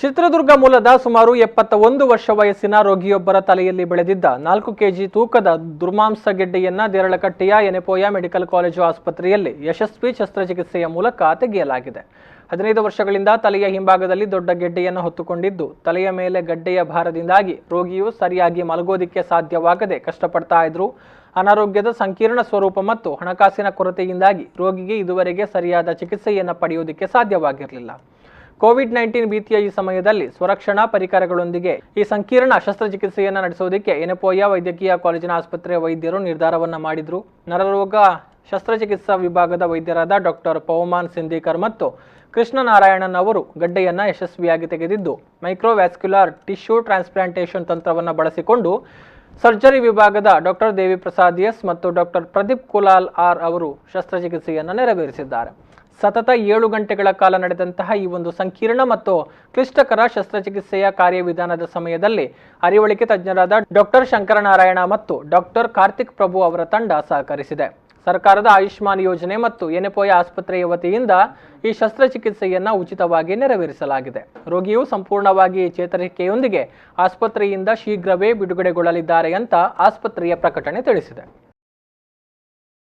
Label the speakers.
Speaker 1: ಚಿತ್ರದುರ್ಗ ಮೂಲದ ಸುಮಾರು 71 ವರ್ಷ ವಯಸ್ಸಿನ ರೋಗಿಯೊಬ್ಬರ ತಲೆಯಲ್ಲಿ ಬೆಳೆದಿದ್ದ 4 ಕೆಜಿ ತೂಕದ ದುರ್ಮಾಂಸ ಗೆಡ್ಡೆಯನ್ನ ದೇರಳಕಟ್ಟೆಯ ಯೆನೆಪೋಯ ಮೆಡಿಕಲ್ ಕಾಲೇಜ್ ಆಸ್ಪತ್ರೆಯಲ್ಲಿ ಯಶಸ್ವಿ ಶಸ್ತ್ರಚಿಕಿತ್ಸೆಯ ಮೂಲಕ ತೆಗೆಯಲಾಗಿದೆ. 15 ವರ್ಷಗಳಿಂದ ತಲೆಯ ಹಿಂಭಾಗದಲ್ಲಿ ದೊಡ್ಡ ಗೆಡ್ಡೆಯನ್ನು ಹೊತ್ತುಕೊಂಡಿದ್ದು, ತಲೆಯ ಮೇಲೆ ಗಡ್ಡೆಯ ಭಾರದಿಂದಾಗಿ ರೋಗಿಯು ಸರಿಯಾಗಿ ಮಲಗೋದಿಕ್ಕೆ ಸಾಧ್ಯವಾಗದೆ ಕಷ್ಟಪಡ್ತಾ ಇದ್ರು. ಅನಾರೋಗ್ಯದ ಸಂಕೀರ್ಣ ಸ್ವರೂಪ ಮತ್ತು ಹಣಕಾಸಿನ ಕೊರತೆಯಿಂದಾಗಿ ರೋಗಿಗೆ ಇದುವರೆಗೆ ಸರಿಯಾದ ಚಿಕಿತ್ಸೆಯನ್ನು ಪಡೆಯುವುದಕ್ಕೆ ಸಾಧ್ಯವಾಗಿರಲಿಲ್ಲ. ಕೋವಿಡ್-19 ಭೀತಿಯ ಈ ಸಮಯದಲ್ಲಿ ಸ್ವರಕ್ಷಣಾ ಪರಿಕರಗಳೊಂದಿಗೆ ಈ ಸಂಕೀರ್ಣ ಶಸ್ತ್ರಚಿಕಿತ್ಸೆಯನ್ನು ನಡೆಸುವುದಕ್ಕೆ ಯೆನೆಪೋಯ ವೈದ್ಯಕೀಯ ಕಾಲೇಜಿನ ಆಸ್ಪತ್ರೆಯ ವೈದ್ಯರು ನಿರ್ಧಾರವನ್ನು ಮಾಡಿದ್ರು. ನರರೋಗ ಶಸ್ತ್ರಚಿಕಿತ್ಸಾ ವಿಭಾಗದ ವೈದ್ಯರಾದ ಡಾಕ್ಟರ್ ಪವಮಾನ್ ಸಿಂದಿಕರ್ ಮತ್ತು ಕೃಷ್ಣ ನಾರಾಯಣನ್ ಅವರು ಗಡ್ಡೆಯನ್ನು ಯಶಸ್ವಿಯಾಗಿ ತೆಗೆದಿದ್ದು, ಮೈಕ್ರೋ ವ್ಯಾಸ್ಕ್ಯುಲರ್ ಟಿಶ್ಯೂ ಟ್ರಾನ್ಸ್ಪ್ಲಾಂಟೇಷನ್ ತಂತ್ರವನ್ನು ಬಳಸಿಕೊಂಡು ಸರ್ಜರಿ ವಿಭಾಗದ ಡಾಕ್ಟರ್ ದೇವಿಪ್ರಸಾದ್ ಎಸ್ ಮತ್ತು ಡಾಕ್ಟರ್ ಪ್ರದೀಪ್ ಕುಲಾಲ್ ಆರ್ ಅವರು ಶಸ್ತ್ರಚಿಕಿತ್ಸೆಯನ್ನು ನೆರವೇರಿಸಿದ್ದಾರೆ. ಸತತ 7 ಗಂಟೆಗಳ ಕಾಲ ನಡೆದಂತಹ ಈ ಒಂದು ಸಂಕೀರ್ಣ ಮತ್ತು ಕ್ಲಿಷ್ಟಕರ ಶಸ್ತ್ರಚಿಕಿತ್ಸೆಯ ಕಾರ್ಯವಿಧಾನದ ಸಮಯದಲ್ಲಿ ಅರಿವಳಿಕೆ ತಜ್ಞರಾದ ಡಾಕ್ಟರ್ ಶಂಕರನಾರಾಯಣ ಮತ್ತು ಡಾಕ್ಟರ್ ಕಾರ್ತಿಕ್ ಪ್ರಭು ಅವರ ತಂಡ ಸಹಕರಿಸಿದೆ. ಸರ್ಕಾರದ ಆಯುಷ್ಮಾನ್ ಯೋಜನೆ ಮತ್ತು ಯೆನೆಪೋಯ ಆಸ್ಪತ್ರೆಯ ವತಿಯಿಂದ ಈ ಶಸ್ತ್ರಚಿಕಿತ್ಸೆಯನ್ನು ಉಚಿತವಾಗಿ ನೆರವೇರಿಸಲಾಗಿದೆ. ರೋಗಿಯು ಸಂಪೂರ್ಣವಾಗಿ ಚೇತರಿಕೆಯೊಂದಿಗೆ ಆಸ್ಪತ್ರೆಯಿಂದ ಶೀಘ್ರವೇ ಬಿಡುಗಡೆಗೊಳ್ಳಲಿದ್ದಾರೆ ಅಂತ ಆಸ್ಪತ್ರೆಯ ಪ್ರಕಟಣೆ ತಿಳಿಸಿದೆ.